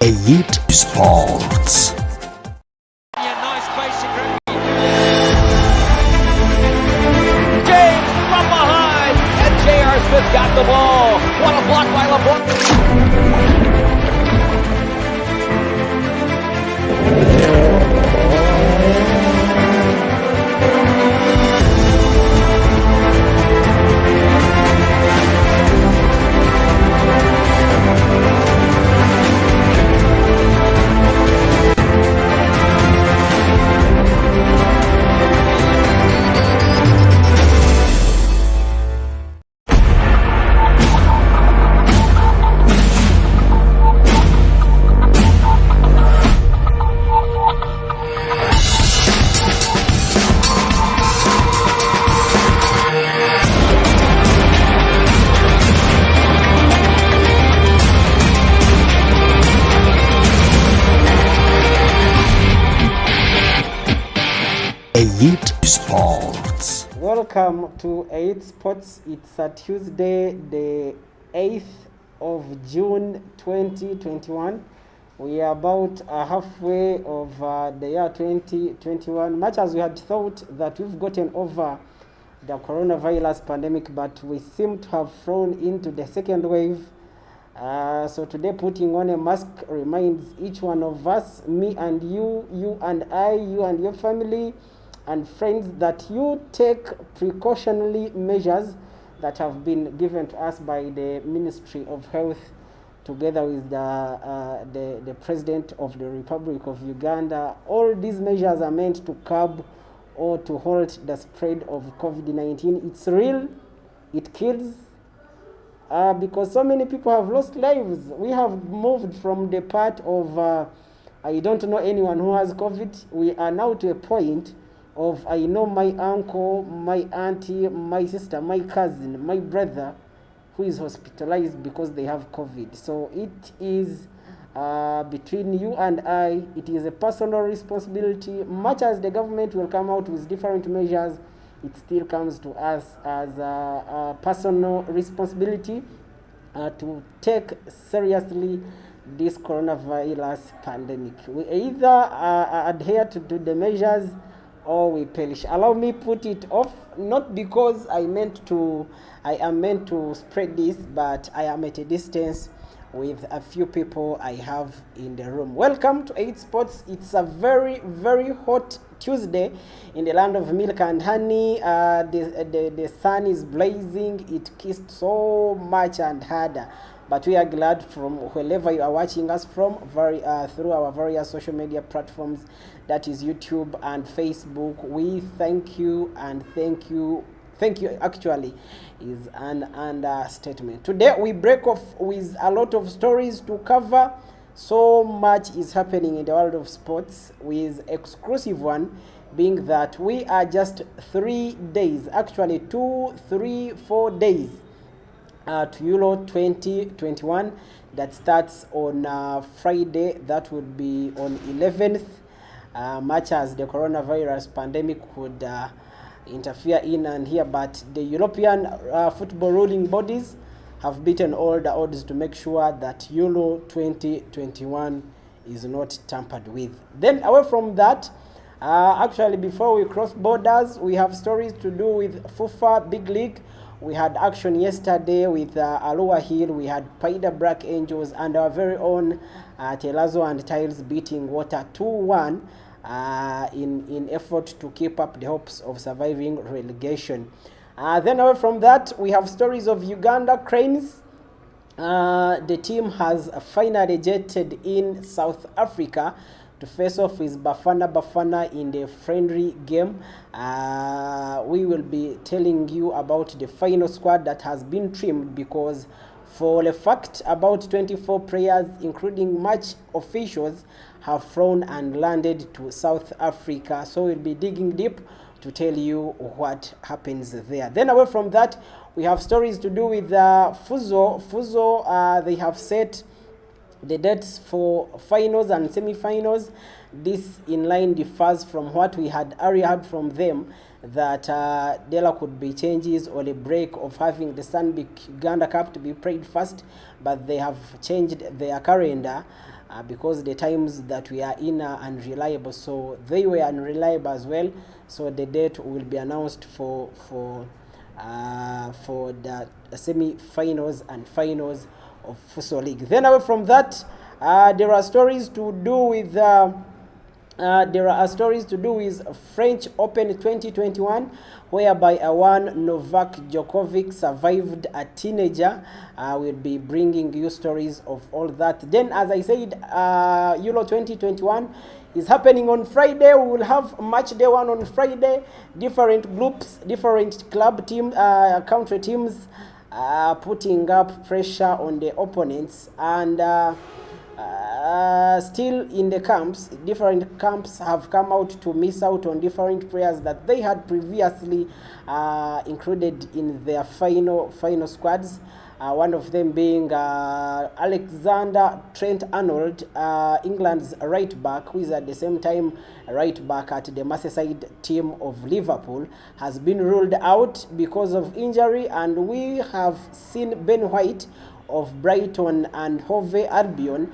Elite Sports. Nice basic James from behind, and J.R. Smith got the ball. What a block by LeBron. Elite Sports. Welcome to 8 Sports. It's a Tuesday, the 8th of June 2021. We are about halfway of the year 2021. Much as we had thought that we've gotten over the coronavirus pandemic, but we seem to have thrown into the second wave. So today, putting on a mask reminds each one of us, me and you and I, you and your family and friends, that you take precautionary measures that have been given to us by the Ministry of Health, together with the President of the Republic of Uganda. All these measures are meant to curb or to halt the spread of COVID-19. It's real, it kills, because so many people have lost lives. We have moved from the part of I don't know anyone who has COVID. We are now to a point of I know my uncle, my auntie, my sister, my cousin, my brother who is hospitalized because they have COVID. So it is between you and I. It is a personal responsibility. Much as the government will come out with different measures, it still comes to us as a personal responsibility to take seriously this coronavirus pandemic. We either adhere to the measures or we perish. Allow me put it off, not because I am meant to spread this, but I am at a distance with a few people I have in the room. Welcome to 8 Sports. It's a very, very hot Tuesday in the land of milk and honey. The sun is blazing. It kissed so much and harder. But we are glad from wherever you are watching us from, through our various social media platforms, that is YouTube and Facebook. We thank you and thank you. Thank you actually is an understatement. Today we break off with a lot of stories to cover. So much is happening in the world of sports, with exclusive one being that we are just 3 days, actually 2, 3, 4 days to Euro 2021 that starts on Friday. That would be on 11th, much as the coronavirus pandemic would interfere in and here, but the European football ruling bodies have beaten all the odds to make sure that Euro 2021 is not tampered with. Then away from that, actually before we cross borders, we have stories to do with FIFA Big League. We had action yesterday with Aloha Hill. We had Paida Black Angels and our very own Telazo and Tiles beating Water 2-1 in effort to keep up the hopes of surviving relegation. Then away from that, we have stories of Uganda Cranes. The team has finally jetted in South Africa to face off with Bafana in the friendly game. We will be telling you about the final squad that has been trimmed, because for a fact about 24 players, including match officials, have flown and landed to South Africa. So we'll be digging deep to tell you what happens there. Then away from that, we have stories to do with Fuzo. They have set the dates for finals and semi-finals. This in line differs from what we had earlier heard from them, that there could be changes or a break of having the Stanbic Uganda Cup to be played first, but they have changed their calendar because the times that we are in are unreliable. So they were unreliable as well. So the date will be announced for the semi-finals and finals of Futsal League. Then away from that, there are stories to do with French Open 2021, whereby one Novak Djokovic survived a teenager. We'll be bringing you stories of all that. Then, as I said, Euro 2021 is happening on Friday. We will have match day 1 on Friday. Different groups, different club team, country teams putting up pressure on the opponents, and still in the camps, different camps have come out to miss out on different players that they had previously included in their final squads. One of them being Alexander Trent-Arnold, England's right back, who is at the same time right back at the Merseyside team of Liverpool, has been ruled out because of injury. And we have seen Ben White of Brighton and Hove Albion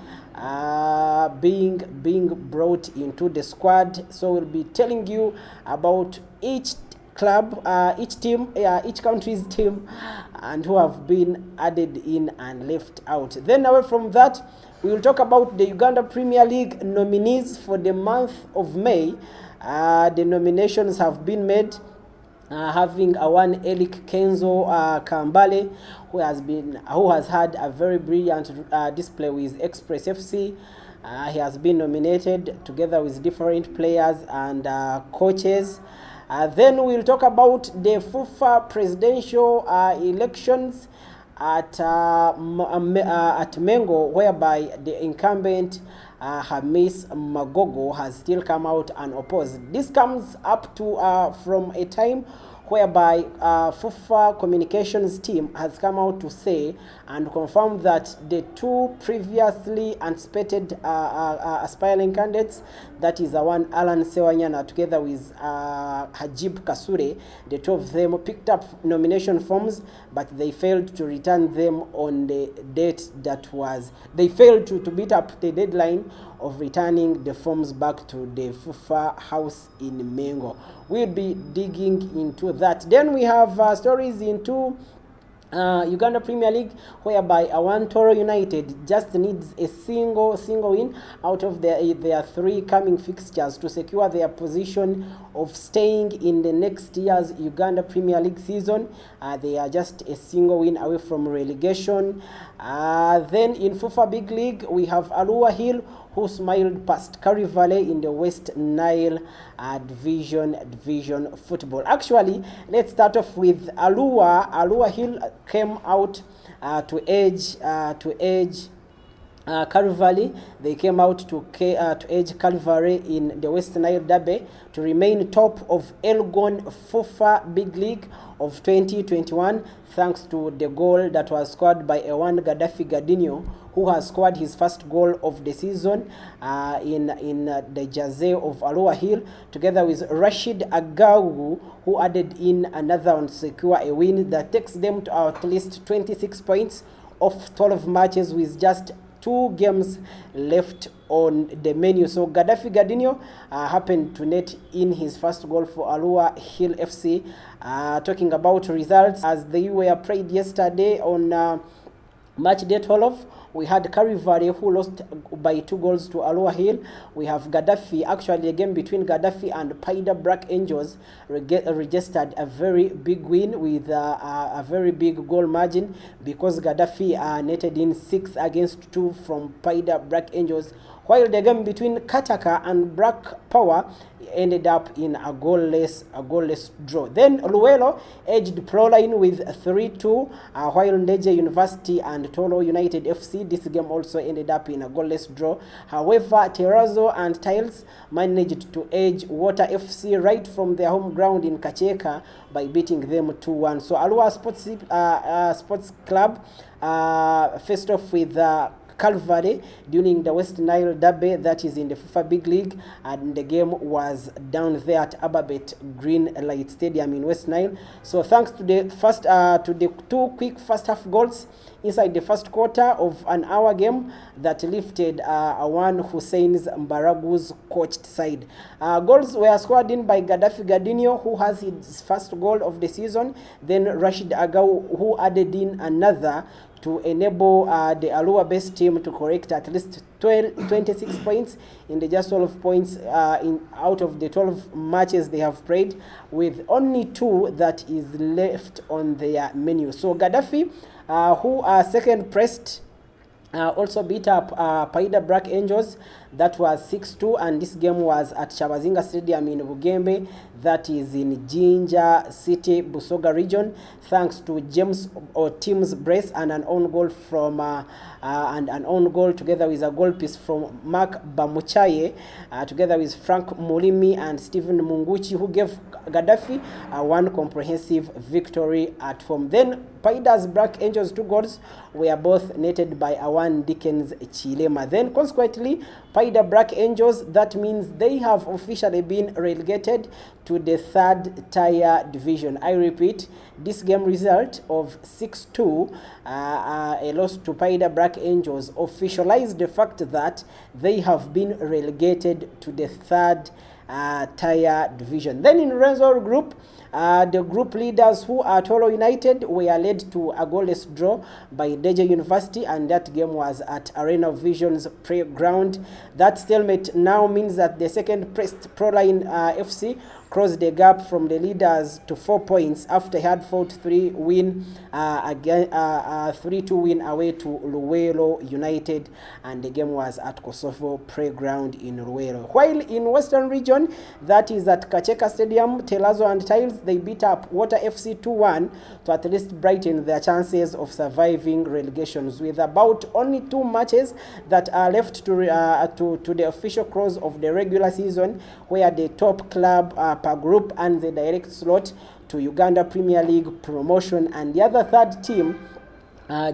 being brought into the squad. So we'll be telling you about each club, each team, each country's team, and who have been added in and left out. Then away from that, we will talk about the Uganda Premier League nominees for the month of May. The nominations have been made, having one Eric Kenzo Kambale, who has had a very brilliant display with Express FC. He has been nominated together with different players and coaches. Then we'll talk about the FIFA presidential elections at Mengo, whereby the incumbent Hamis Magogo has still come out unopposed. This comes up to from a time whereby FIFA communications team has come out to say and confirm that the two previously unspotted aspiring candidates, that is the one Alan Sewanyana together with Hajib Kasure, the two of them picked up nomination forms, but they failed to return them on the date that was, they failed to beat up the deadline of returning the forms back to the FIFA house in Mengo. We'll be digging into that. Then we have stories into Uganda Premier League, whereby one Toro United just needs a single win out of their 3 coming fixtures to secure their position of staying in the next year's Uganda Premier League season. They are just a single win away from relegation. Then in FIFA Big League, we have Arua Hill, who smiled past Curry Valley in the West Nile division football. Actually, let's start off with Arua Hill came out to edge Curry Valley. They came out to edge Curry Valley in the West Nile Derby to remain top of Elgon FIFA Big League of 2021, thanks to the goal that was scored by Ewan Gaddafi Gadinho, who has scored his first goal of the season in the jersey of Arua Hill, together with Rashid Agawu, who added in another one to secure a win that takes them to at least 26 points of 12 matches with just 2 games left on the menu. So Gaddafi Gadinho happened to net in his first goal for Arua Hill FC. Talking about results as they were played yesterday on match day 12, we had Curry Valley, who lost by 2 goals to Arua Hill. We have Gaddafi, actually a game between Gaddafi and Paida Black Angels, registered a very big win with a very big goal margin, because Gaddafi netted in 6 against 2 from Paida Black Angels, while the game between Kataka and Black Power ended up in a goalless draw. Then Luwelo edged Proline with 3-2, while Ndeje University and Tolo United FC, this game also ended up in a goalless draw. However, Terrazzo and Tiles managed to edge Water FC right from their home ground in Kacheka by beating them 2-1. So Arua Sports Club faced off with Calvary during the West Nile Derby, that is in the FIFA Big League, and the game was down there at Ababet Green Light Stadium in West Nile. So thanks to the two quick first half goals inside the first quarter of an hour game that lifted one Hussein's Mbaragu's coached side. Goals were scored in by Gaddafi Gardinho, who has his first goal of the season, then Rashid Agau, who added in another to enable the Alua-based team to correct at least 26 points in the just 12 points out of the 12 matches they have played, with only 2 that is left on their menu. So Gaddafi, who are second pressed, also beat up Paida Black Angels. That was 6-2, and this game was at Chabazinga Stadium in Bugembe, that is in Jinja City, Busoga region, thanks to James or Tim's brace and an own goal from and an own goal together with a goal piece from Mark Bamuchaye, together with Frank Mulimi and Stephen Munguchi, who gave Gaddafi one comprehensive victory at home. Then Paida's Black Angels 2 goals were both netted by Awan Dickens Chilema. Then consequently, Paida Black Angels, that means they have officially been relegated to the 3rd tier division. I repeat, this game result of 6-2, a loss to Paida Black Angels, officialized the fact that they have been relegated to the 3rd tier division. Then in Renzor Group, the group leaders, who are Toro United, were led to a goalless draw by Deja University, and that game was at Arena Vision's playground. That stalemate now means that the second pressed Proline FC crossed the gap from the leaders to 4 points after he had fought 3-2 win away to Luwelo United, and the game was at Kosovo Playground in Luwelo. While in Western Region, that is at Kacheka Stadium, Telazo and Tiles, they beat up Water FC 2-1 to at least brighten their chances of surviving relegations, with about only 2 matches that are left to the official close of the regular season, where the top club per group and the direct slot to Uganda Premier League promotion, and the other third team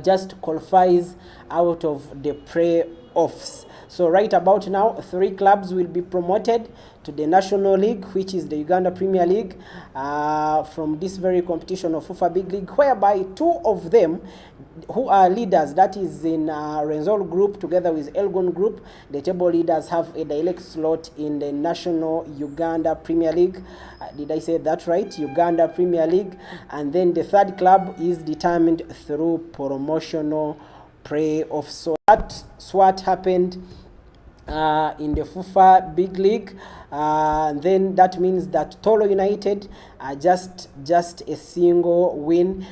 just qualifies out of the playoffs. So right about now, 3 clubs will be promoted to the National League, which is the Uganda Premier League, from this very competition of FIFA Big League, whereby 2 of them, who are leaders, that is in Renzol Group together with Elgon Group, the table leaders have a direct slot in the National Uganda Premier League. Did I say that right? Uganda Premier League. And then the third club is determined through promotional playoffs. So that's what happened in the FIFA Big League. Then that means that Toro United are just a single win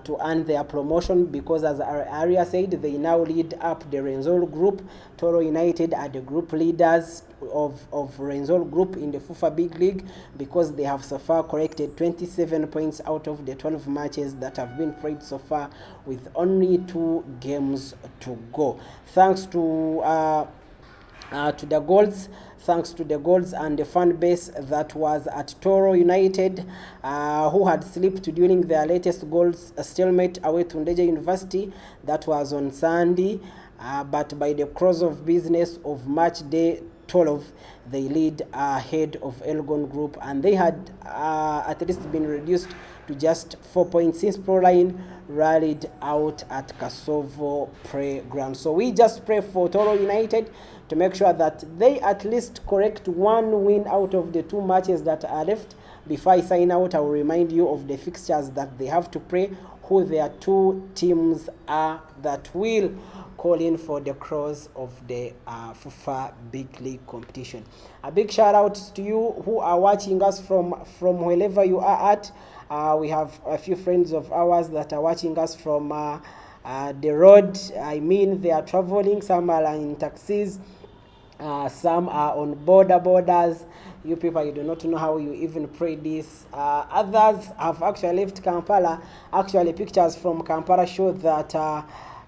to earn their promotion, because as our area said, they now lead up the Renzol Group. Toro United are the group leaders of Renzol Group in the FIFA Big League, because they have so far collected 27 points out of the 12 matches that have been played so far, with only 2 games to go. Thanks to the goals, and the fan base that was at Toro United, who had slipped during their latest goals stalemate away to Ndeje University. That was on Sunday, but by the close of business of match day 12, they lead ahead of Elgon Group, and they had at least been reduced to just 4 points since Proline rallied out at Kosovo Playground. So we just pray for Toro United to make sure that they at least correct 1 win out of the 2 matches that are left. Before I sign out, I will remind you of the fixtures that they have to play, who their 2 teams are that will call in for the cross of the FIFA Big League competition. A big shout out to you who are watching us from wherever you are at. We have a few friends of ours that are watching us from the road. I mean, they are traveling. Some are in taxis. Some are on borders. You people, you do not know how you even pray this. Others have actually left Kampala. Actually, pictures from Kampala show that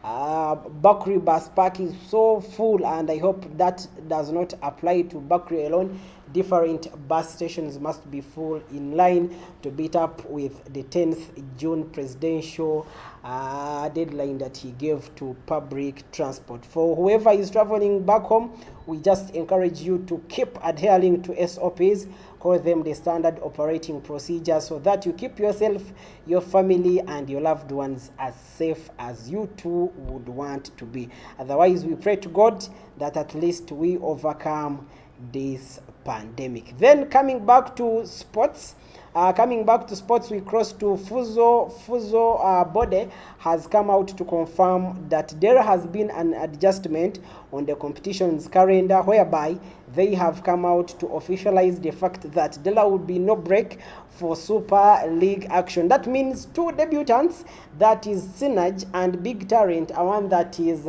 Bakri bus park is so full, and I hope that does not apply to Bakri alone. different bus stations must be full in line to beat up with the 10th June presidential deadline that he gave to public transport. For whoever is traveling back home, we just encourage you to keep adhering to SOPs, call them the standard operating procedures, so that you keep yourself, your family, and your loved ones as safe as you too would want to be. Otherwise, we pray to God that at least we overcome this pandemic. Then coming back to sports, we cross to Fuzo. Bode has come out to confirm that there has been an adjustment on the competition's calendar, whereby they have come out to officialize the fact that there will be no break for Super League action. That means two debutants, that is Sinaj and Big Talent, a one that is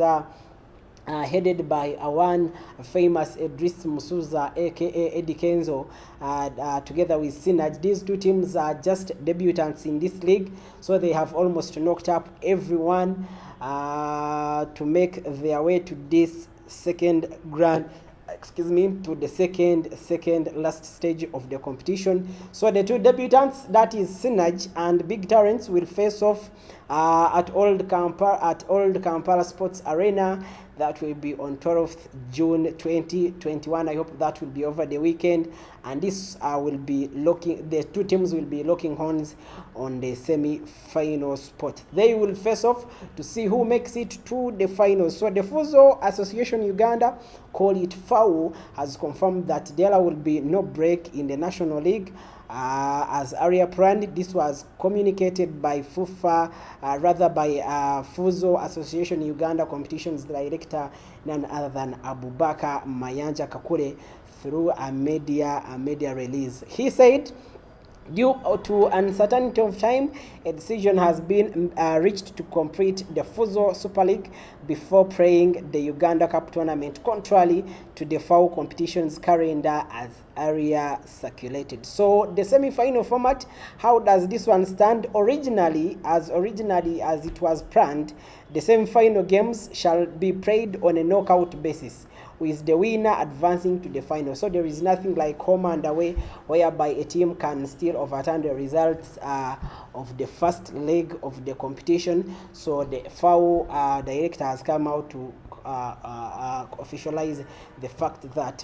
headed by one famous Idris Musuza, aka Eddie Kenzo, together with Sinaj. These two teams are just debutants in this league, so they have almost knocked up everyone to make their way to this second last stage of the competition. So the two debutants, that is Sinaj and Big Talents, will face off at Old Kampala Sports Arena. That will be on 12th June 2021. I hope that will be over the weekend, and this the two teams will be locking horns on the semi-final spot. They will face off to see who makes it to the finals. So the Fuzo Association Uganda, call it FAU, has confirmed that there will be no break in the National League as area planned. This was communicated by Fuzo Association Uganda Competitions Director, none other than Abubakar Mayanja Kakule, through a media release. He said, due to uncertainty of time, a decision has been reached to complete the Fuzo Super League before playing the Uganda Cup tournament, contrary to the FAU competition's calendar as area circulated. So the semi-final format, how does this one stand? Originally as it was planned, the semi-final games shall be played on a knockout basis, with the winner advancing to the final. So there is nothing like home and away, whereby a team can still overturn the results of the first leg of the competition. So the FAO director has come out to officialize the fact that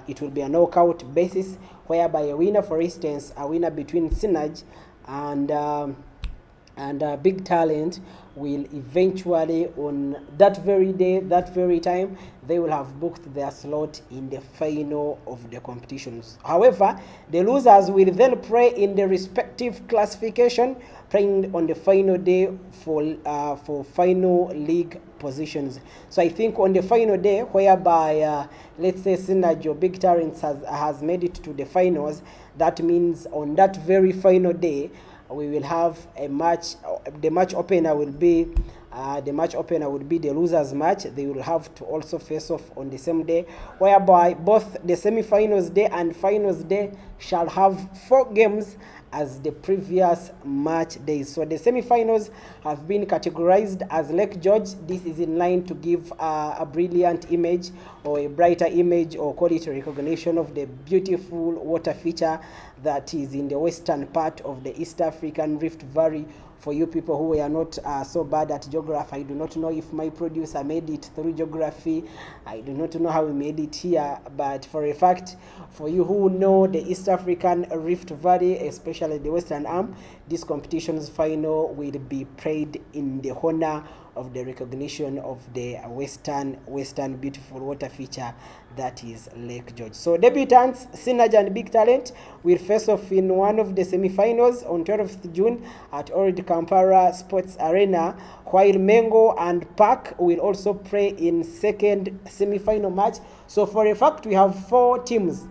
it will be a knockout basis, whereby a winner, for instance, a winner between Sinaj and Big Talent, will eventually, on that very day, that very time, they will have booked their slot in the final of the competitions. However, the losers will then play in the respective classification, playing on the final day for final league positions. So I think on the final day, whereby let's say Sinaj or Big Talents has made it to the finals, that means on that very final day, we will have a match. The match opener will be the losers match. They will have to also face off on the same day, whereby both the semi-finals day and finals day shall have 4 games as the previous match days. So the semi-finals have been categorized as Lake George. This is in line to give a brilliant image, or a brighter image, or call it a recognition of the beautiful water feature that is in the western part of the East African Rift Valley. For you people who are not so bad at geography, I do not know if my producer made it through geography. I do not know how he made it here, but for a fact, for you who know the East African Rift Valley, especially the Western Arm, this competition's final will be played in the honor of the recognition of the western beautiful water feature that is Lake George. So debutants Sinaj and Big Talent will face off in one of the semi-finals on 12th June at Old Kampala Sports Arena, while Mengo and Park will also play in second semi-final match. So for a fact, we have 4 teams.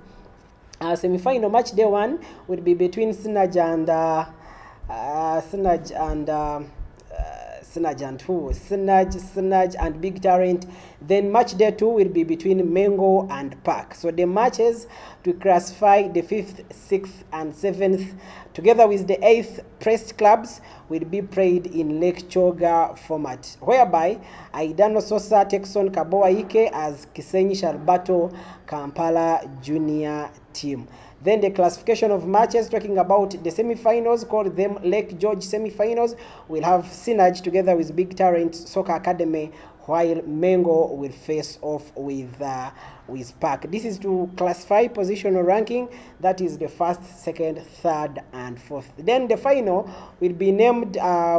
Semi-final match day 1 will be between Sinaj and Snudge and who? Snudge and Big Talent. Then match day 2 will be between Mengo and Park. So the matches to classify the 5th, 6th and 7th together with the 8th pressed clubs will be played in Lake Choga format, whereby Aidano Sosa takes on Kaboa Ike as Kisenyi shall battle Kampala Junior team. Then the classification of matches, talking about the semi-finals, called them Lake George semi-finals, will have Sinaj together with Big Talent Soccer Academy, while Mengo will face off with Park. This is to classify positional ranking. That is the 1st, 2nd, 3rd, and 4th. Then the final will be named. No,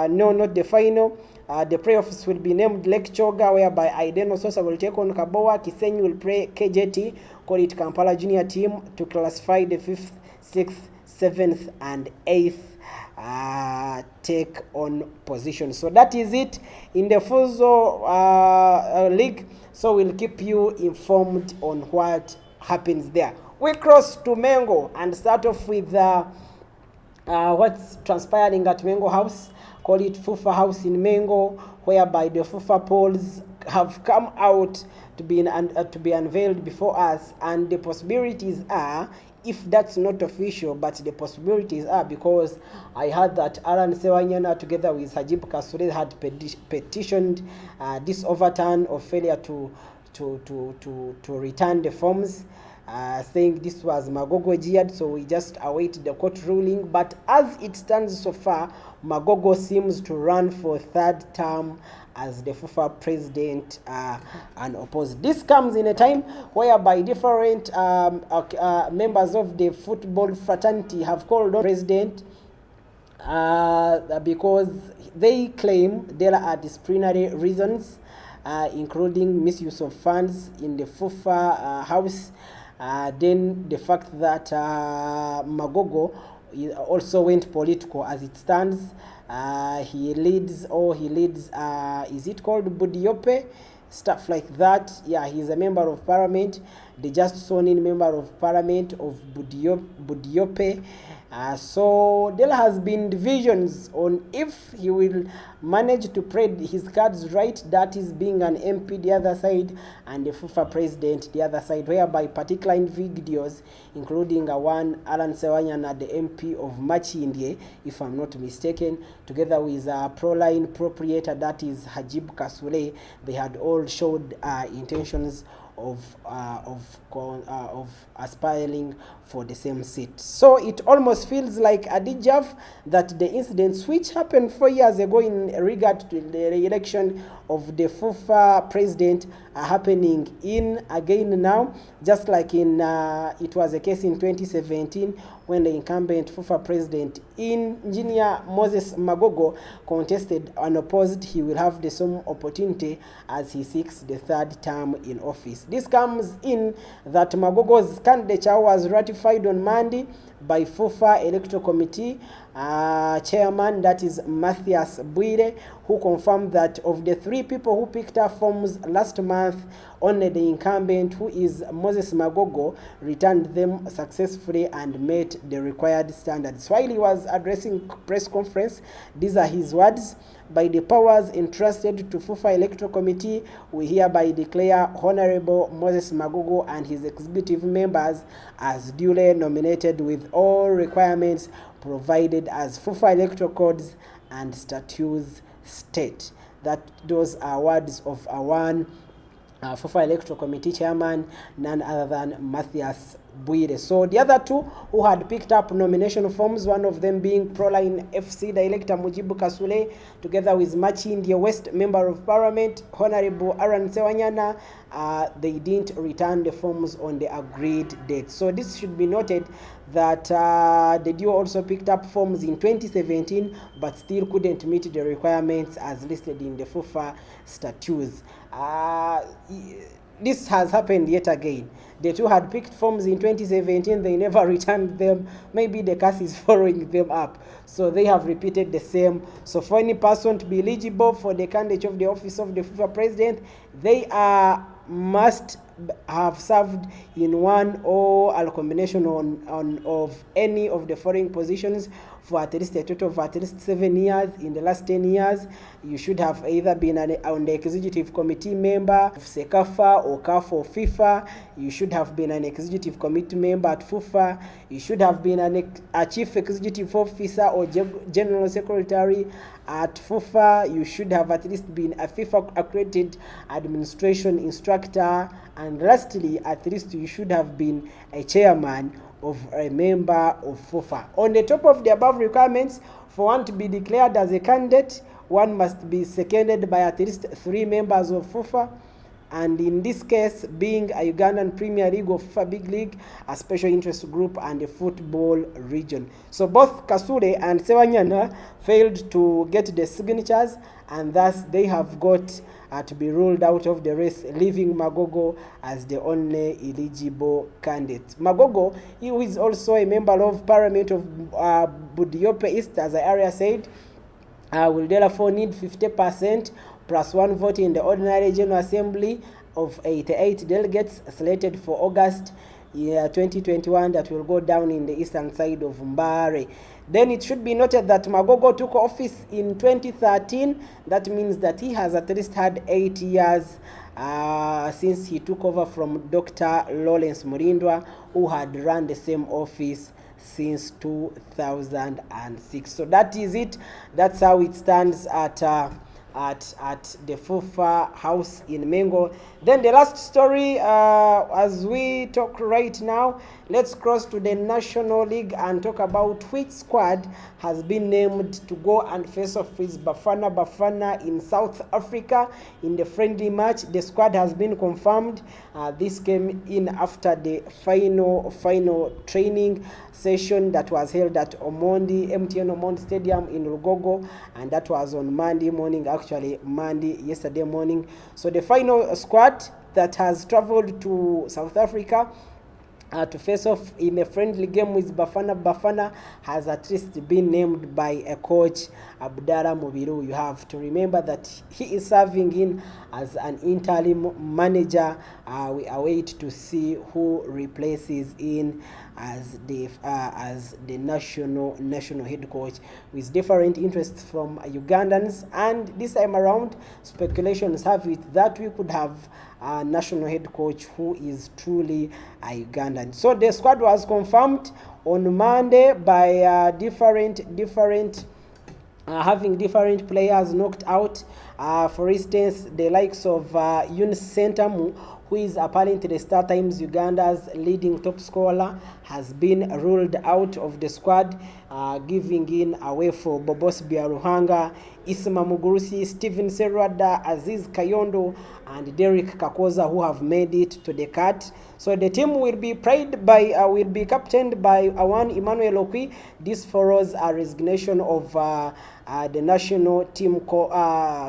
not the final. The playoffs will be named Lake Choga, whereby Aideno Sosa will take on Kaboa, Kisenyi will play KJT, call it Kampala Junior team, to classify the 5th, 6th, 7th, and 8th take on position. So that is it in the Fuzo League. So we'll keep you informed on what happens there. We cross to Mengo and start off with what's transpiring at Mengo House. Call it Fufa House in Mengo, whereby the Fufa polls have come out to be unveiled before us, and the possibilities are, if that's not official, but the possibilities are, because I heard that Alan Sewanyana together with Hajib Kasure had petitioned this overturn of failure to return the forms, saying this was Magogo jihad, so we just await the court ruling. But as it stands so far, Magogo seems to run for 3rd term as the FUFA president unopposed. This comes in a time whereby different members of the football fraternity have called on president because they claim there are disciplinary reasons, including misuse of funds in the FUFA house. Then the fact that Magogo also went political. As it stands, he leads, is it called Budiope? Stuff like that. Yeah, he's a member of parliament, the just sworn in member of parliament of Budiope. So there has been divisions on if he will manage to play his cards right, that is being an MP the other side and the FUFA president the other side, whereby particular individuals, including one Alan Sewanyana, the MP of Machindye, if I'm not mistaken, together with a pro-line proprietor, that is Hajib Kasule, they had all showed intentions of aspiring for the same seat. So it almost feels like a deja vu that the incidents which happened 4 years ago in regard to the election of the FUFA president are happening in again now, just like in it was a case in 2017 when the incumbent FUFA president Engineer Moses Magogo contested unopposed. He will have the same opportunity as he seeks the 3rd term in office. This comes in that Magogo's candidature was ratified on Monday by FUFA Electoral Committee chairman, that is Matthias Bwire, who confirmed that of the 3 people who picked up forms last month, only the incumbent, who is Moses Magogo, returned them successfully and met the required standards. While he was addressing press conference, these are his words: "By the powers entrusted to FUFA Electoral Committee, we hereby declare Honorable Moses Magogo and his executive members as duly nominated with all requirements provided as FUFA electoral codes and statutes state." That those are words of one FUFA Electoral Committee chairman, none other than Matthias Bwire. So the other 2 who had picked up nomination forms, one of them being Proline FC director Mujibu Kasule, together with Machindye West member of parliament Honorable Aaron Sewanyana, they didn't return the forms on the agreed date. So this should be noted that the duo also picked up forms in 2017 but still couldn't meet the requirements as listed in the FUFA statutes. This has happened yet again. The 2 had picked forms in 2017, they never returned them. Maybe the case is following them up. So they have repeated the same. So for any person to be eligible for the candidate of the office of the FUFA president, they must have served in one or a combination of any of the following positions for at least a total of at least 7 years. In the last 10 years, you should have either been on the executive committee member of SECAFA or CAF or FIFA. You should have been an executive committee member at FIFA. You should have been a chief executive officer or general secretary at FIFA. You should have at least been a FIFA accredited administration instructor. And lastly, at least you should have been a chairman of a member of FIFA. On the top of the above requirements, for one to be declared as a candidate, one must be seconded by at least 3 members of FIFA, and in this case being a Ugandan Premier League or FIFA Big League, a special interest group, and a football region. So both Kasule and Sewanyana failed to get the signatures, and thus they have got to be ruled out of the race, leaving Magogo as the only eligible candidate. Magogo, who is also a member of Parliament of Budiope East, as I earlier said, will therefore need 50% plus 1 vote in the ordinary General Assembly of 88 delegates slated for August 2021 that will go down in the eastern side of Mbare. Then it should be noted that Magogo took office in 2013. That means that he has at least had 8 years since he took over from Dr. Lawrence Murindwa, who had run the same office since 2006. So that is it. That's how it stands at the FIFA house in Mengo. Then the last story, as we talk right now, let's cross to the National League and talk about which squad has been named to go and face off with Bafana in South Africa in the friendly match. The squad has been confirmed. This came in after the final training session that was held at MTN Omondi Stadium in Lugogo, and that was on Monday morning, yesterday morning. So the final squad that has traveled to South Africa to face off in a friendly game with Bafana has at least been named by a coach, Abdallah Mubiru. You have to remember that he is serving in as an interim manager. We await to see who replaces in as the national head coach, with different interests from Ugandans. And this time around, speculations have it that we could have a national head coach who is truly a Ugandan. So the squad was confirmed on Monday by having different players knocked out. For instance, the likes of Yunus Sentamu, who is apparently the Star Times Uganda's leading top scorer, has been ruled out of the squad, giving in away for Bobos Biaruhanga, Isma Mugurusi, Stephen Serwada, Aziz Kayondo, and Derek Kakoza, who have made it to the cut. So the team will be captained by Awan Emmanuel Okwi. This follows a resignation of the national team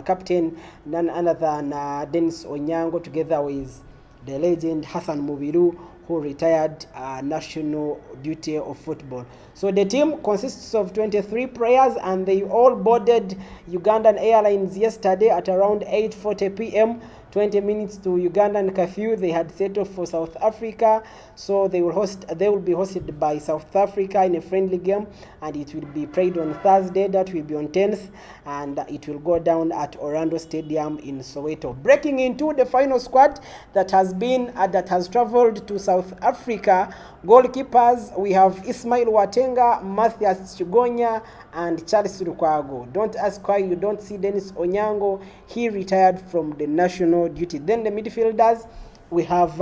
captain, none other than Dennis Onyango, together with the legend Hassan Mubiru, who retired national duty of football. So the team consists of 23 players, and they all boarded Ugandan Airlines yesterday at around 8:40 p.m. 20 minutes to Ugandan curfew. They had set off for South Africa, so they will be hosted by South Africa in a friendly game, and it will be played on Thursday. That will be on 10th, and it will go down at Orlando Stadium in Soweto. Breaking into the final squad that has traveled to South Africa. Goalkeepers, we have Ismail Watenga, Matthias Chigonya, and Charles Lukwago. Don't ask why you don't see Dennis Onyango. He retired from the national duty. Then the midfielders, we have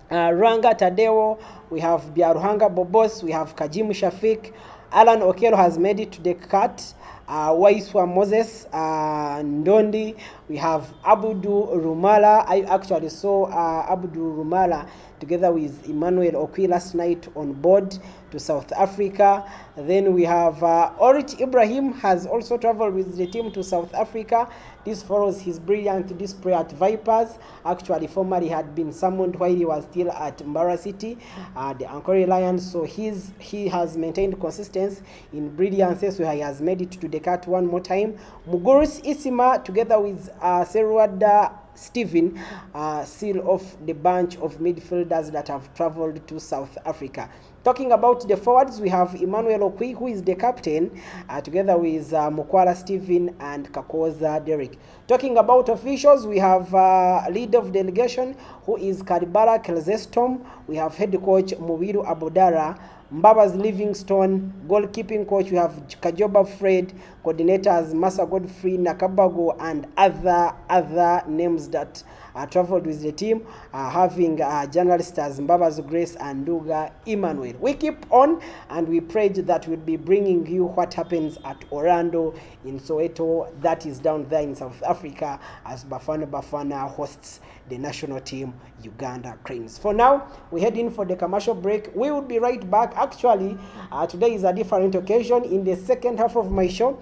Ranga Tadeo, we have Biaruhanga Bobos, we have Kajimu Shafik. Alan Okello has made it to the cut. Waiswa Moses, Ndondi. We have Abudu Rumala. I actually saw Abudu Rumala together with Emmanuel Okwi last night on board to South Africa. Then we have Orit Ibrahim has also traveled with the team to South Africa. This follows his brilliant display at Vipers. Actually, formerly had been summoned while he was still at Mbara City, the Ankole Lions. So he has maintained consistency in brilliance, so he has made it to the cut one more time. Mugurusi Isima together with Serwada Stephen seal off the bunch of midfielders that have traveled to South Africa. Talking about the forwards, we have Emmanuel Okwi, who is the captain, together with Mukwala Stephen and Kakoza Derek. Talking about officials, we have leader of delegation, who is Karibala Kelzestom. We have head coach Mubiru Abodara, Mbabas Livingstone. Goalkeeping coach, we have Kajoba Fred. Coordinators Masa Godfrey, Nakabago, and other names that traveled with the team, having journalists as Mbabas Grace and Duga Emmanuel. We keep on, and we pray that we'll be bringing you what happens at Orlando in Soweto, that is down there in South Africa, as Bafana hosts the national team Uganda Cranes. For now, we head in for the commercial break. We will be right back. Actually, today is a different occasion. In the second half of my show,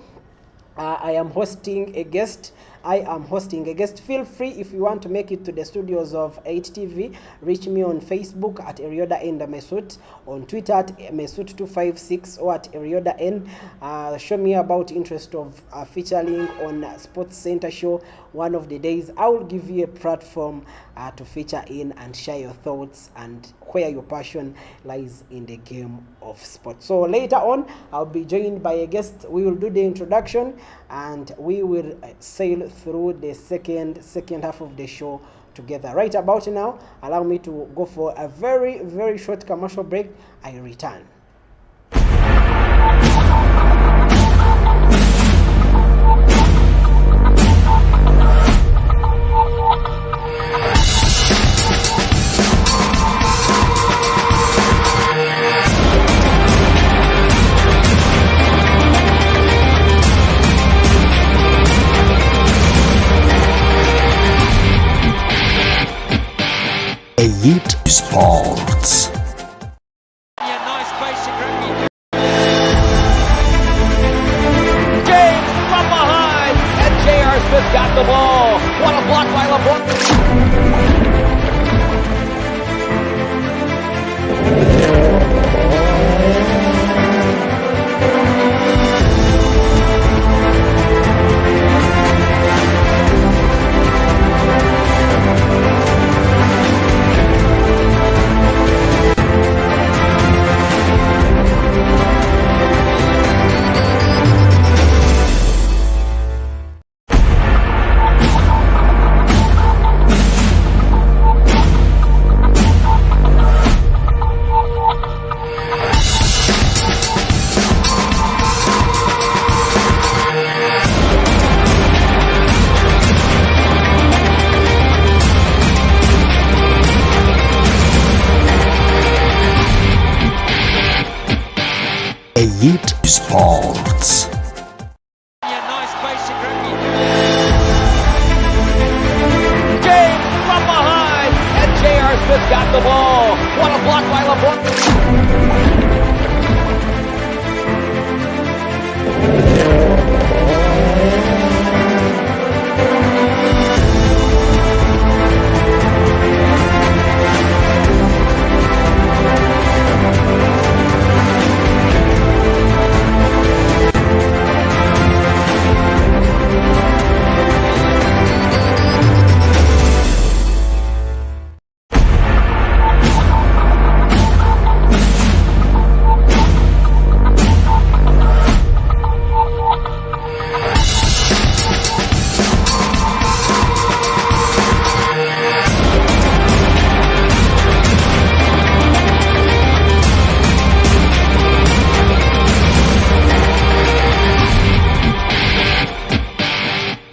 I am hosting a guest. Feel free, if you want to make it to the studios of 8TV, reach me on Facebook at Erioda N Mesut, on Twitter at Mesut256, or at Erioda N. Show me about interest of featuring on Sports Center show one of the days. I will give you a platform to feature in and share your thoughts and where your passion lies in the game of sports. So later on, I'll be joined by a guest. We will do the introduction and we will sail through the second half of the show together. Right about now, allow me to go for a very short commercial break. I return. Elite Sports. Nice basic rugby. James from behind, and J.R. Smith got the ball. What a block by LeBron. Elite Sports. Nice basic rugby. James from behind, and J.R. Smith got the ball. What a block by LeBron.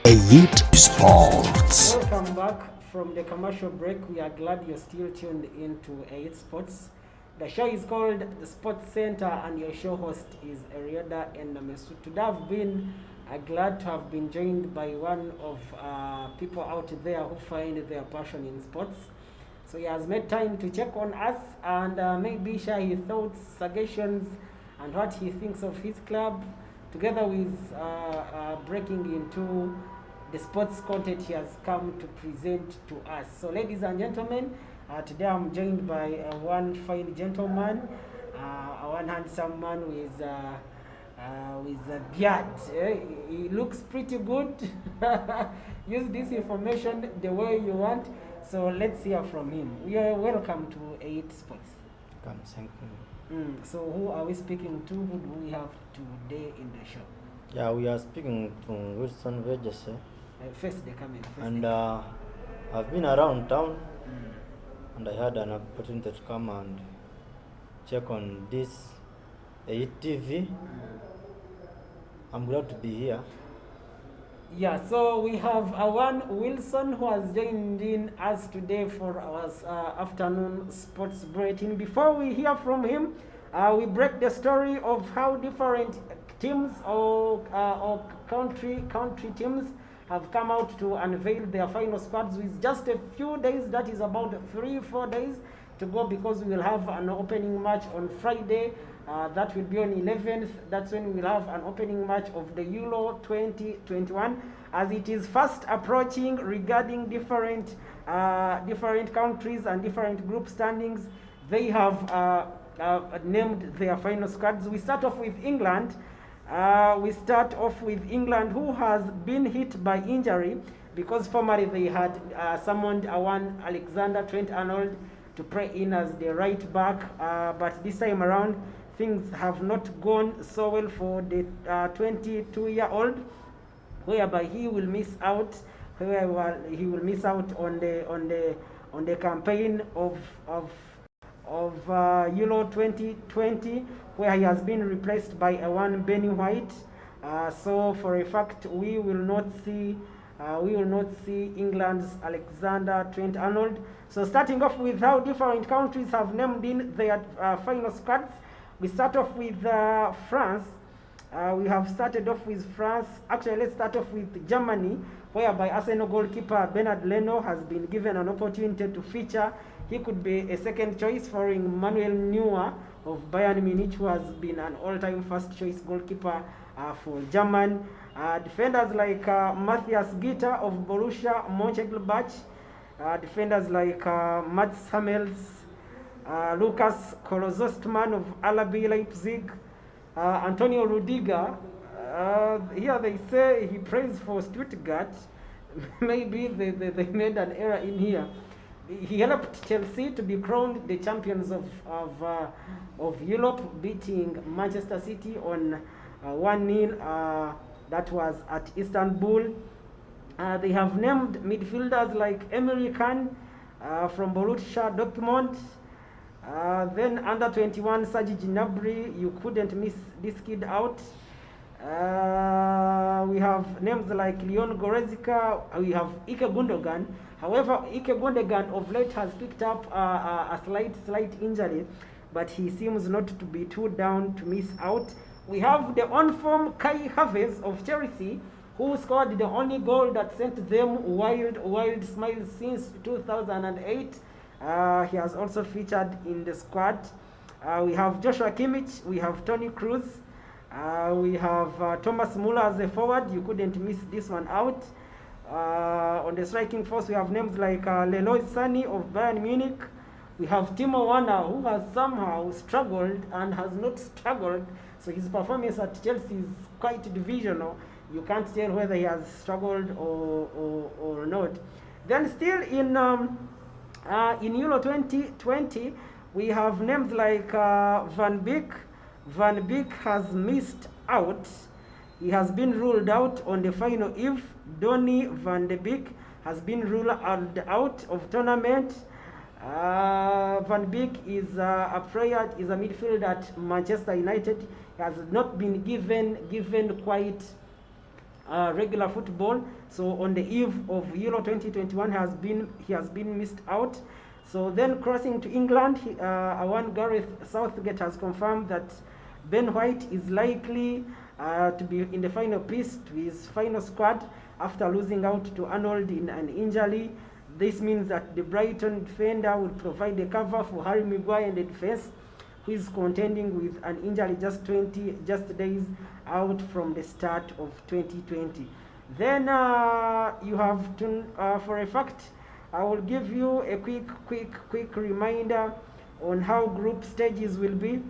Elite Sports. Welcome back from the commercial break. We are glad you're still tuned into 8 Sports. The show is called the Sports Center, and your show host is Erioda and Mesut. Today I've been glad to have been joined by one of people out there who find their passion in sports. So he has made time to check on us and maybe share his thoughts, suggestions, and what he thinks of his club, together with breaking into the sports content he has come to present to us. So ladies and gentlemen, today I'm joined by one fine gentleman, one handsome man with with a beard. He looks pretty good. Use this information the way you want. So let's hear from him. You are welcome to 8 Sports. Come, thank you. So who are we speaking to? Who do we have today in the show? Yeah, we are speaking to Wilson Vegese, Face the camera. and I've been around town, and I had an opportunity to come and check on this 8 TV. I'm glad to be here. Yeah, so we have one Wilson who has joined in us today for our afternoon sports bulletin. Before we hear from him, we break the story of how different teams or country teams have come out to unveil their final squads with just a few days. That is about 3-4 days to go, because we will have an opening match on Friday. That will be on 11th. That's when we will have an opening match of the Euro 2021, as it is fast approaching regarding different countries and different group standings. They have named their final squads. We start off with England. Who has been hit by injury, because formerly they had summoned one Alexander Trent-Arnold to play in as the right back, but this time around things have not gone so well for the 22-year-old, whereby he will miss out. He will miss out on the campaign of Euro 2020, where he has been replaced by one Benny White. So for a fact, we will not see England's Alexander Trent-Arnold. So starting off with how different countries have named in their final squads, we start off with France. We have started off with France. Actually, let's start off with Germany, whereby Arsenal goalkeeper Bernard Leno has been given an opportunity to feature. He could be a second choice following Manuel Neuer of Bayern Munich, who has been an all-time first-choice goalkeeper for German. Defenders like Matthias Gitter of Borussia Mönchengladbach. Defenders like Mats Hummels, Lukas Kolozostman of RB Leipzig, Antonio Rudiger. Here they say he plays for Stuttgart. Maybe they made an error in here. He helped Chelsea to be crowned the champions of Europe, beating Manchester City on 1-0. That was at Istanbul. They have named midfielders like Emre Can from Borussia Dortmund. Then under 21 Serge Gnabry, you couldn't miss this kid out. We have names like Leon Goretzka. We have Ike Gundogan. However, Ike Gundogan of late has picked up a slight injury, but he seems not to be too down to miss out. We have the on-form Kai Havertz of Chelsea, who scored the only goal that sent them wild smiles since 2008. He has also featured in the squad. We have Joshua Kimmich, we have Toni Kroos, we have Thomas Muller as a forward. You couldn't miss this one out. On the striking force, we have names like Leroy Sané of Bayern Munich. We have Timo Werner, who has somehow struggled and has not struggled. So his performance at Chelsea is quite divisional. You can't tell whether he has struggled or not. Then still in Euro 2020, we have names like Van Beek. Van Beek has missed out. He has been ruled out on the final eve. Donny van de Beek has been ruled out of tournament. Van Beek is a player, is a midfielder at Manchester United. He has not been given quite regular football. So on the eve of Euro 2021, he has been missed out. So then crossing to England, one Gareth Southgate has confirmed that Ben White is likely to be in the final piece to his final squad after losing out to Arnold in an injury. This means that the Brighton defender will provide a cover for Harry Maguire in the defense, who is contending with an injury just days out from the start of 2020. Then you have to, for a fact, I will give you a quick reminder on how group stages will be,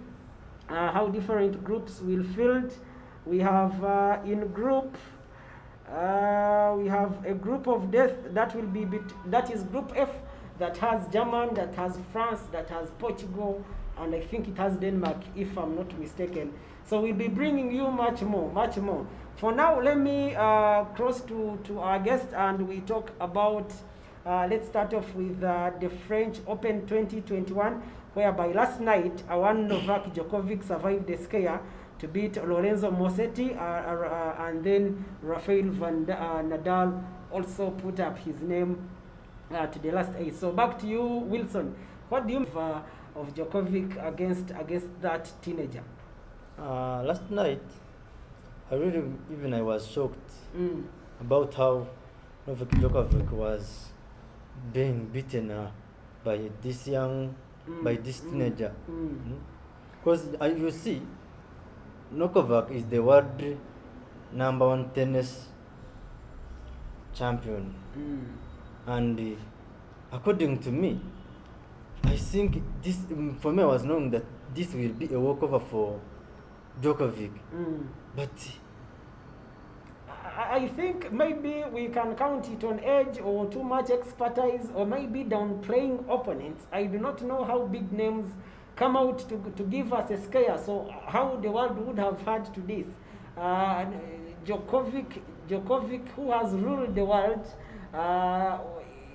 how different groups will field. We have in group, we have a group of death that will be that is Group F, that has Germany, that has France, that has Portugal, and I think it has Denmark, if I'm not mistaken. So we'll be bringing you much more, much more. For now, let me cross to our guest, and we talk about, let's start off with the French Open 2021, whereby last night, Novak Djokovic survived the scare to beat Lorenzo Musetti, and then Rafael Nadal also put up his name to the last 8. So back to you, Wilson. What do you think of Djokovic against that teenager? Last night, I was shocked about how Novak Djokovic was being beaten by this teenager. Because you see, Novak is the world #1 tennis champion, and according to me, I think this, for me, I was knowing that this will be a walkover for Djokovic, but I think maybe we can count it on age or too much expertise, or maybe downplaying opponents. I do not know how big names come out to give us a scare, so how the world would have had to this. Djokovic, who has ruled the world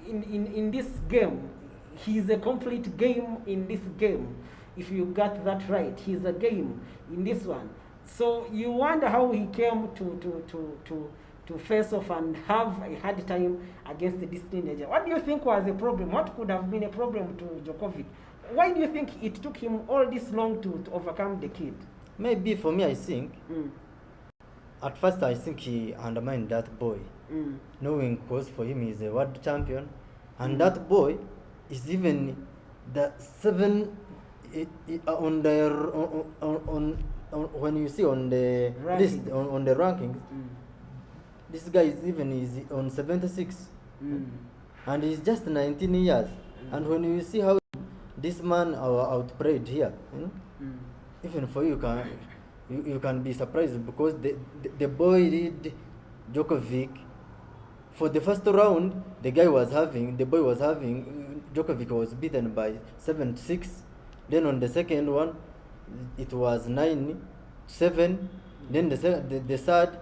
in this game, he's a complete game in this game. If you got that right, he's a game in this one. So you wonder how he came to face off and have a hard time against this teenager. What do you think was the problem? What could have been a problem to Djokovic? Why do you think it took him all this long to overcome the kid? maybe for me, I think, at first I think he undermined that boy, knowing because for him he's a world champion, and that boy is even the when you see on the list on the rankings, this guy is on 76, and he's just 19 years. And when you see how this man outplayed here, even for you can be surprised, because the boy did Djokovic. For the first round, Djokovic was beaten by 7-6. Then on the second one, it was 9-7. Then the third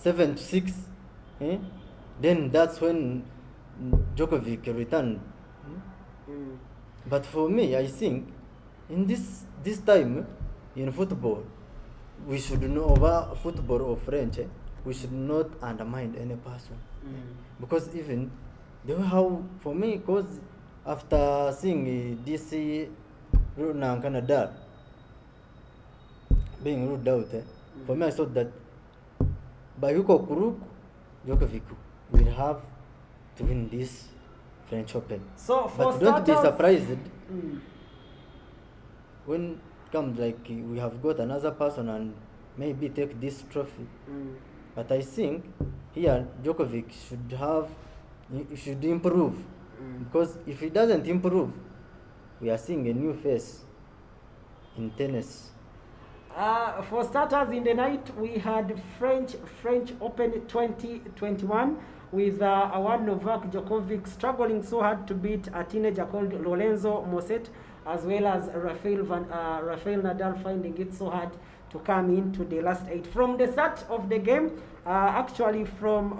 7-6. Then that's when Djokovic returned. But for me, I think in this time in football, we should know about football or French. We should not undermine any person, because even the way how, for me, because after seeing this Canada being ruled out, for me I thought that by hook or crook, Djokovic will have to win this French Open. So but don't be surprised when it comes like we have got another person and maybe take this trophy. But I think here Djokovic should improve, because if he doesn't improve, we are seeing a new face in tennis. For starters, in the night we had French Open 2021 with Novak Djokovic struggling so hard to beat a teenager called Lorenzo Musetti, as well as Rafael Nadal finding it so hard to come into the last 8. From the start of the game, actually from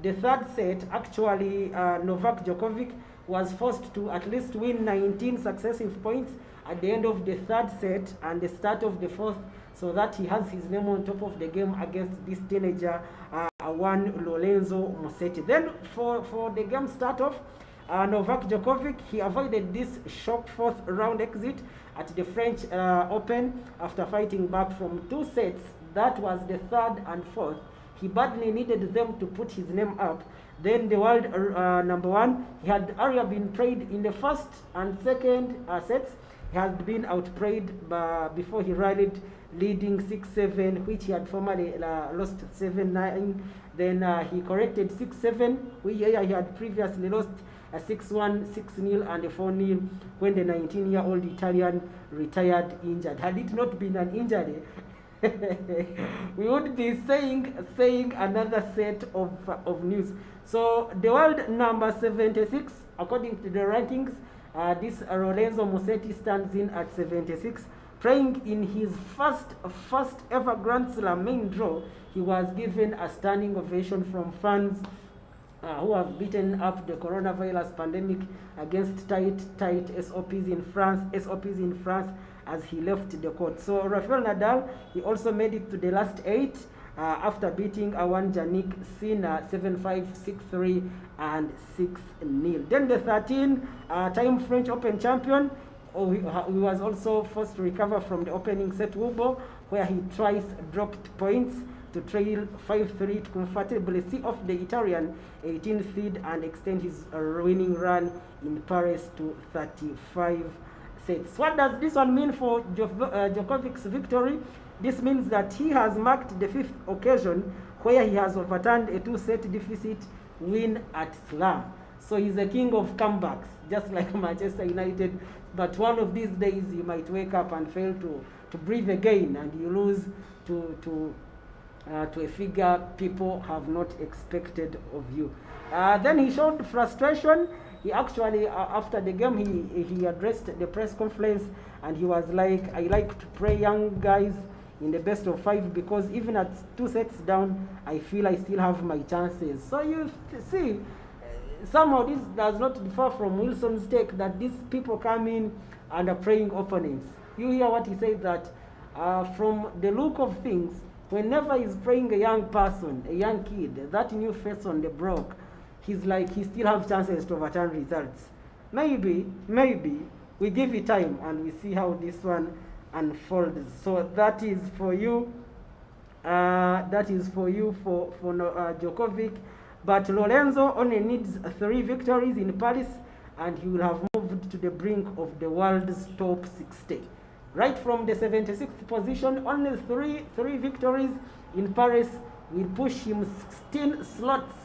the third set, actually Novak Djokovic was forced to at least win 19 successive points at the end of the third set and the start of the fourth, so that he has his name on top of the game against this teenager, Lorenzo Musetti. Then for the game start off, Novak Djokovic, he avoided this shock fourth round exit at the French Open after fighting back from 2 sets. That was the third and fourth. He badly needed them to put his name up. Then the world #1, he had already been played in the first and second sets. He had been outplayed before he rallied, leading 6-7, which he had formerly lost 7-9. Then he corrected 6-7, which he had previously lost 6-1, 6-0, and 4-0 when the 19-year-old Italian retired injured. Had it not been an injury, we would be saying another set of news. So the world number 76, according to the rankings, this Lorenzo Musetti stands in at 76. Playing in his first ever Grand Slam main draw, he was given a standing ovation from fans who have beaten up the coronavirus pandemic against tight SOPs in France as he left the court. So Rafael Nadal, he also made it to the last 8 after beating Awan Jannik Sinner 7-5, 6-3 and 6-0. Then the 13-time French Open champion, he was also forced to recover from the opening set wobble, where he twice dropped points to trail 5-3 to comfortably see off the Italian 18th seed and extend his winning run in Paris to 35 sets. What does this one mean for Djokovic's victory? This means that he has marked the 5th occasion where he has overturned a 2-set deficit win at Slam. So he's a king of comebacks, just like Manchester United. But one of these days you might wake up and fail to breathe again, and you lose to a figure people have not expected of you. Then he showed frustration. He actually, after the game, he addressed the press conference, and he was like, I like to play young guys in the best of 5 because even at 2 sets down, I feel I still have my chances. So you see, somehow this does not differ from Wilson's take that these people come in and are praying opponents. You hear what he said, that from the look of things, whenever he's praying a young person, a young kid, that new face on the block, he's like, he still has chances to overturn results. Maybe, we give it time and we see how this one unfolds. So that is for you. For Djokovic. But Lorenzo only needs 3 victories in Paris, and he will have moved to the brink of the world's top 60. Right from the 76th position, only three victories in Paris will push him 16 slots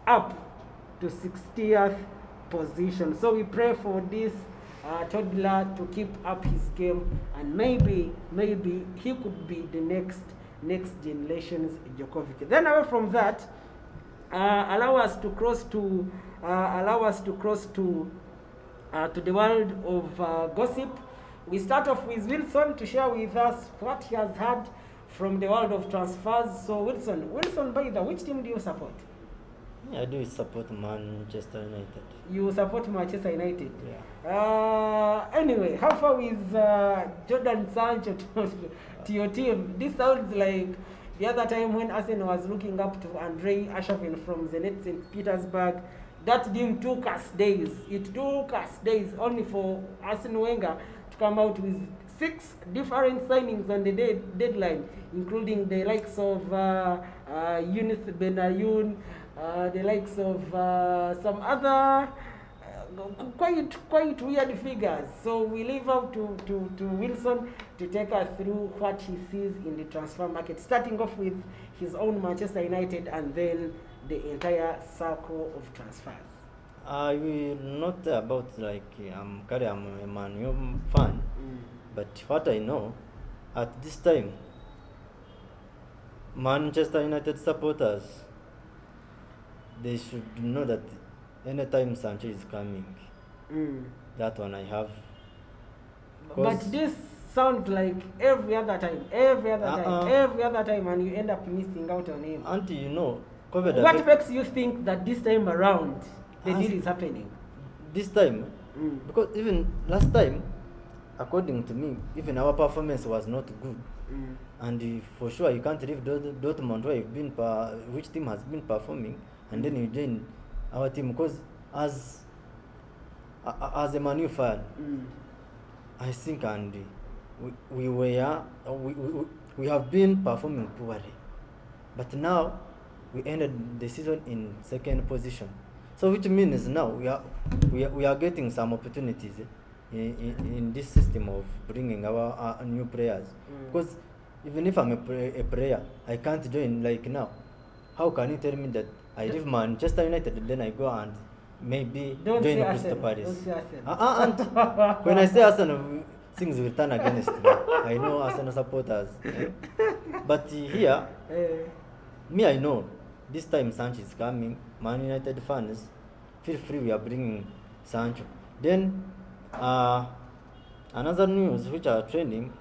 up to 60th position. So we pray for this toddler to keep up his game, and maybe he could be the next generation's Djokovic. Then away from that, allow us to cross to the world of gossip. We start off with Wilson to share with us what he has heard from the world of transfers. So Wilson, by the way, which team do you support? I do support Manchester United. You support Manchester United? Yeah. Anyway, how far is Jordan Sancho to your team? This sounds like the other time when Arsenal was looking up to Andrei Arshavin from Zenit St. Petersburg. That deal took us days. It took us days only for Arsene Wenger to come out with 6 different signings on the deadline, including the likes of Younes Benayoun, the likes of some other quite weird figures. So we leave out to Wilson to take us through what he sees in the transfer market, starting off with his own Manchester United and then the entire circle of transfers. I will not about I'm a Man U fan, but what I know at this time, Manchester United supporters, they should know that anytime Sancho is coming, that one I have. But this sounds like every other time, and you end up missing out on him. Auntie, you know, what makes you think that this time around the deal is happening? This time, because even last time, according to me, even our performance was not good. And for sure, you can't leave Dortmund which team has been performing, and then you join our team. Because as a Man U fan, I think we have been performing poorly, but now we ended the season in 2nd position. So which means now we are getting some opportunities in this system of bringing our new players. Because even if I'm a player, I can't join like now. How can you tell me that I leave Manchester United and then I go and maybe join Crystal Palace? And when I say Arsenal, things will turn against me. I know Arsenal supporters. But here, me, I know this time Sancho is coming. Man United fans, feel free, we are bringing Sancho. Then, another news which are trending,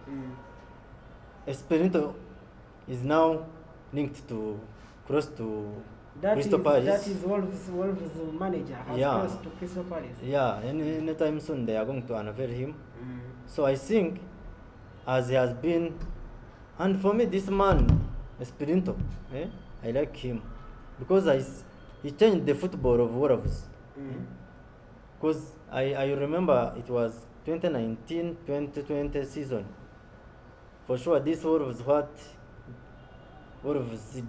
Esperanto is now linked to cross to Crystal Palace. That is Wolves manager has crossed to Crystal Palace. Yeah, anytime soon they are going to unveil him. So I think, as he has been, and for me this man, Esperanto, I like him because he changed the football of Wolves. Because I remember it was 2019-2020 season. For sure, this Wolves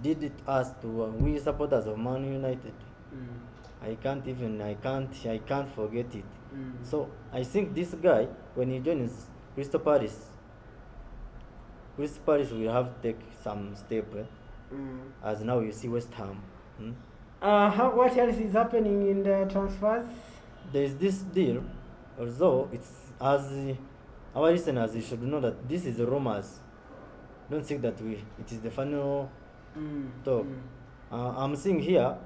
did it us to we supporters of Man United. I can't forget it. So I think this guy, when he joins Crystal Palace will have to take some step. As now you see West Ham. What else is happening in the transfers? There is this deal, although it's as our listeners, you should know that this is rumors. Don't think that it is the final talk. I'm seeing here,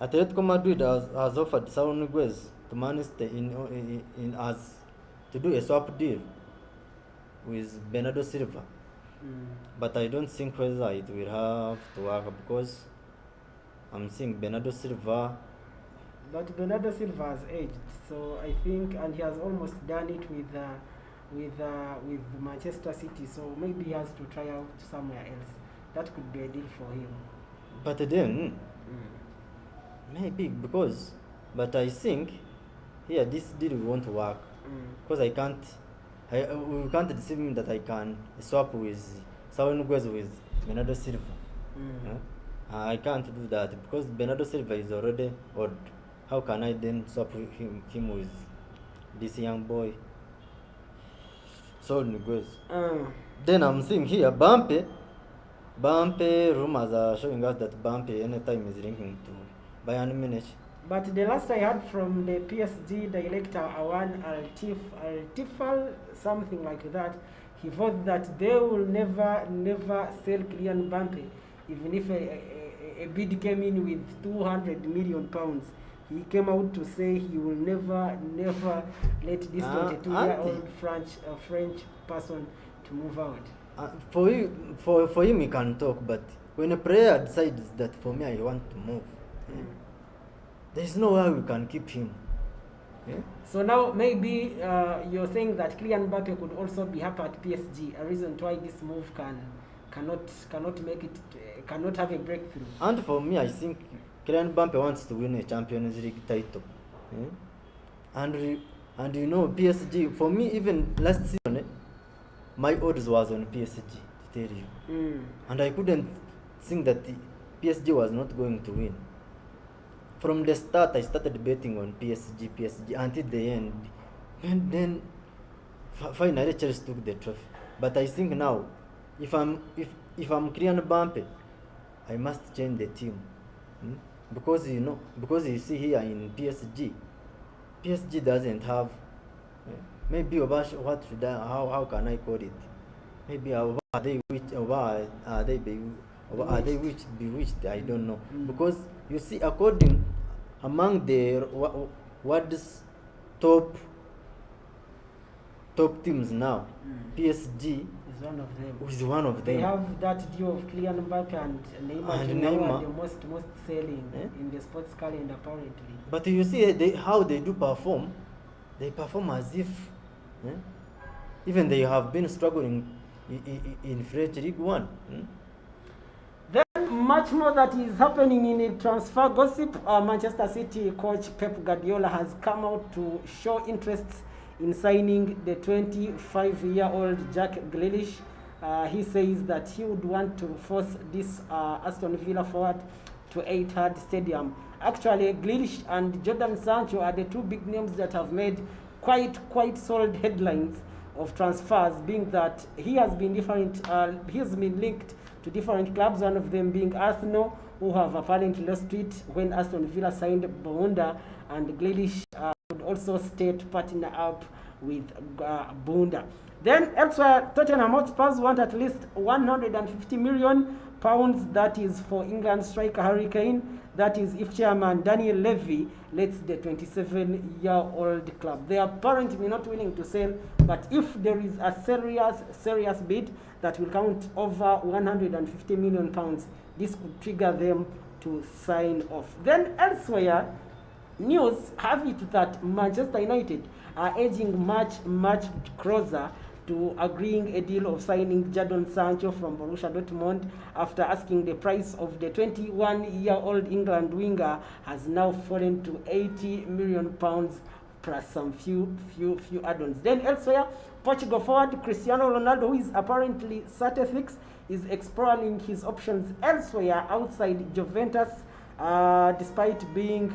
Atletico Madrid has offered Saul Niguez to Manchester to do a swap deal with Bernardo Silva. But I don't think whether it will have to work because I'm seeing Bernardo Silva. But Bernardo Silva has aged, so I think, and he has almost done it with Manchester City. So maybe he has to try out somewhere else. That could be a deal for him. But then maybe but I think here this deal won't work because we can't deceive him that I can swap with Saul Niguez with Bernardo Silva. I can't do that because Bernardo Silva is already old. How can I then swap him with this young boy, Saul Niguez? Then I'm seeing here Bampe rumors are showing us that Bampe anytime is linking to Bayern Munich. But the last I heard from the PSG director Awan Al-Tifal, something like that, he thought that they will never sell Kylian Mbappe, even if a bid came in with 200 million pounds. He came out to say he will never let this 22-year-old French person to move out. For him he can talk, but when a player decides that for me I want to move, there's no way we can keep him. So now maybe you're saying that Kylian Mbappe could also be happy at PSG, a reason why this move cannot make it, cannot have a breakthrough. And for me, I think Kylian Mbappe wants to win a Champions League title. And you know PSG, for me even last season, my odds was on PSG, to tell you. And I couldn't think that the PSG was not going to win. From the start, I started betting on PSG until the end. And then finally Chelsea took the trophy. But I think now, if I'm Kylian Mbappe, I must change the team. Because you see here in PSG doesn't have maybe how can I call it? Maybe are they bewitched? I don't know. Because you see, among the world's top teams now, PSG is one of them. They have that duo of Kylian Mbappe and Neymar. The most selling in the sports calendar apparently. But you see how they do perform. They perform as if even they have been struggling in French League One. Then much more that is happening in transfer gossip. Manchester City coach Pep Guardiola has come out to show interest in signing the 25-year-old Jack Grealish. He says that he would want to force this Aston Villa forward to Etihad Stadium. Actually, Grealish and Jadon Sancho are the two big names that have made quite solid headlines of transfers, being that he has been linked to different clubs, one of them being Arsenal, who have apparently lost it when Aston Villa signed Bonda, and Grealish would also stay to partner up with Bunda. Then elsewhere, Tottenham Hotspurs want at least 150 million pounds. That is for England striker Harry Kane. That is if chairman Daniel Levy lets the 27-year-old club. They are apparently not willing to sell, but if there is a serious bid that will count over 150 million pounds, this could trigger them to sign off. Then elsewhere, news have it that Manchester United are edging much closer to agreeing a deal of signing Jadon Sancho from Borussia Dortmund after asking the price of the 21-year-old England winger has now fallen to 80 million pounds plus some few add-ons. Then elsewhere, Portugal forward Cristiano Ronaldo, who is apparently certified, is exploring his options elsewhere outside Juventus, despite being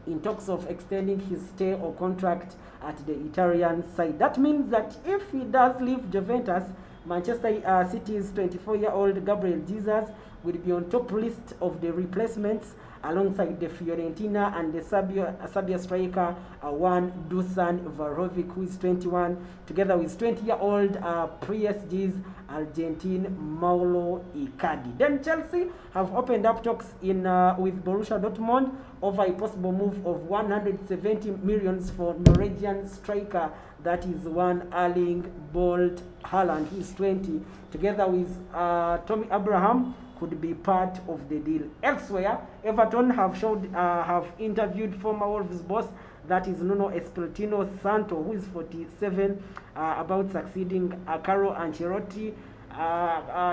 in talks of extending his stay or contract at the Italian side. That means that if he does leave Juventus, Manchester City's 24-year-old Gabriel Jesus will be on top list of the replacements alongside the Fiorentina and the Serbia striker Juan Dusan Vlahovic, who is 21, together with 20-year-old PSG's Argentine Mauro Icardi. Then Chelsea have opened up talks with Borussia Dortmund over a possible move of 170 million for Norwegian striker, that is one Erling Bolt Haaland, who is 20, together with Tommy Abraham, could be part of the deal. Elsewhere, Everton have interviewed former Wolves boss, that is Nuno Espirito Santo, who is 47, about succeeding Carlo Ancelotti.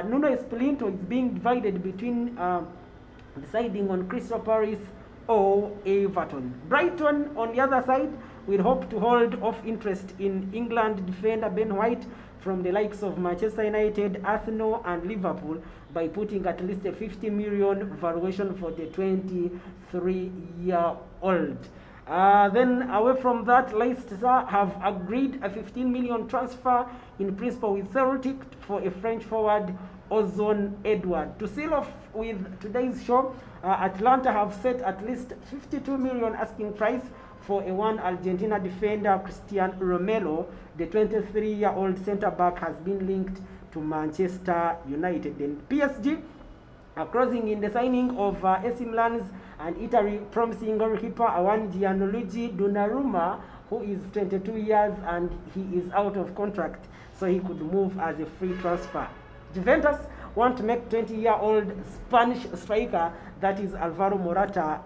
Nuno Espirito is being divided between deciding on Crystal Palace or Everton. Brighton, on the other side, will hope to hold off interest in England defender Ben White from the likes of Manchester United, Arsenal and Liverpool by putting at least a 50 million valuation for the 23-year-old. Then away from that, Leicester have agreed a 15 million transfer in principle with Celtic for a French forward, Ozone Edward. To seal off with today's show, Atlanta have set at least 52 million asking price for a one Argentina defender, Christian Romero. The 23-year-old centre-back has been linked to Manchester United. Then PSG are closing in the signing of AC Milan's and Italy promising goalkeeper Awan Gianluigi Donnarumma, who is 22 years and he is out of contract, so he could move as a free transfer. Juventus want to make 20-year-old Spanish striker, that is Alvaro Morata,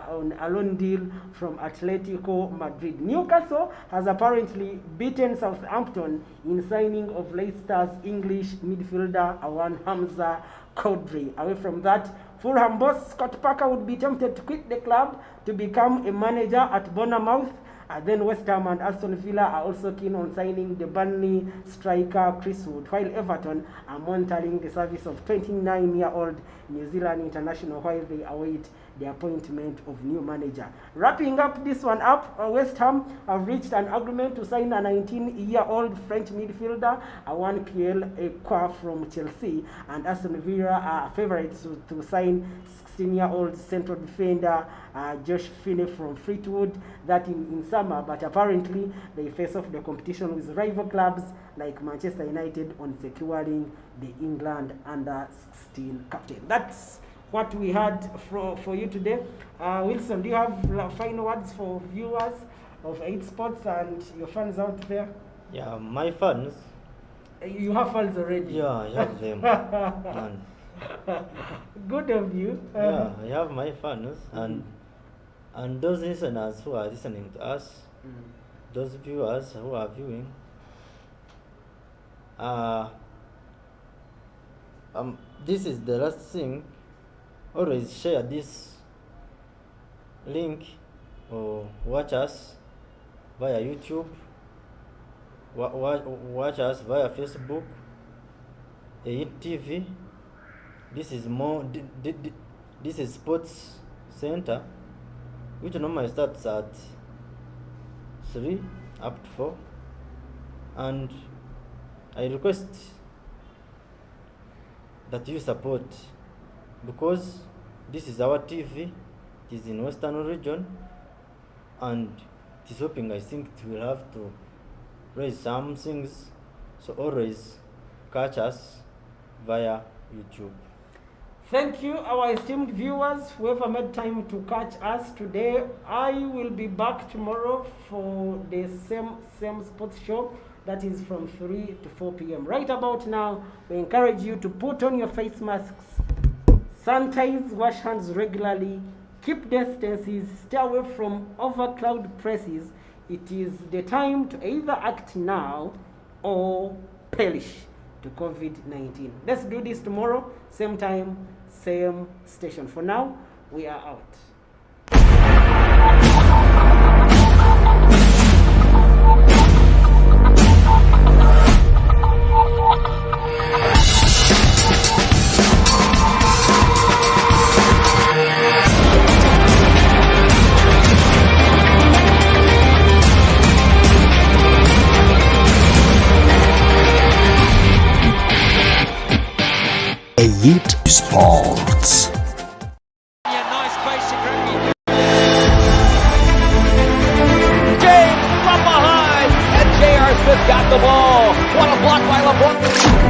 on a loan deal from Atletico Madrid. Newcastle has apparently beaten Southampton in signing of Leicester's English midfielder Awan Hamza Kodri. Away from that, Fulham boss Scott Parker would be tempted to quit the club to become a manager at Bournemouth. Then West Ham and Aston Villa are also keen on signing the Burnley striker Chris Wood, while Everton are monitoring the service of 29-year-old New Zealand international while they await the appointment of new manager. Wrapping up this one up, West Ham have reached an agreement to sign a 19-year-old French midfielder, Awan Pierre Ekwa from Chelsea, and Aston Villa are favourites to sign 16-year-old central defender Josh Finney from Fleetwood, that in summer, but apparently they face off the competition with rival clubs like Manchester United on securing the England under-16 captain. That's what we had for you today. Wilson, do you have final words for viewers of 8 Sports and your fans out there? Yeah, my fans. You have fans already? Yeah, I have them. And good of you. yeah, I have my fans, and those listeners who are listening to us, those viewers who are viewing, this is the last thing. Always share this link or watch us via YouTube, watch us via Facebook, TV. This is more. This is Sports Center, which normally starts at 3 up to 4, and I request that you support, because this is our TV. It is in Western region, and it is hoping, I think, it will have to raise some things. So always catch us via YouTube. Thank you, our esteemed viewers, whoever made time to catch us today. I will be back tomorrow for the same sports show, that is from 3 to 4 p.m. Right about now, we encourage you to put on your face masks, sanitize, wash hands regularly, keep distances, stay away from overcrowded places. It is the time to either act now or perish to COVID-19. Let's do this tomorrow, same time, same station. For now, we are out. Elite Sports. Nice basic rugby. James from behind, and J.R. Smith got the ball. What a block by LeBron.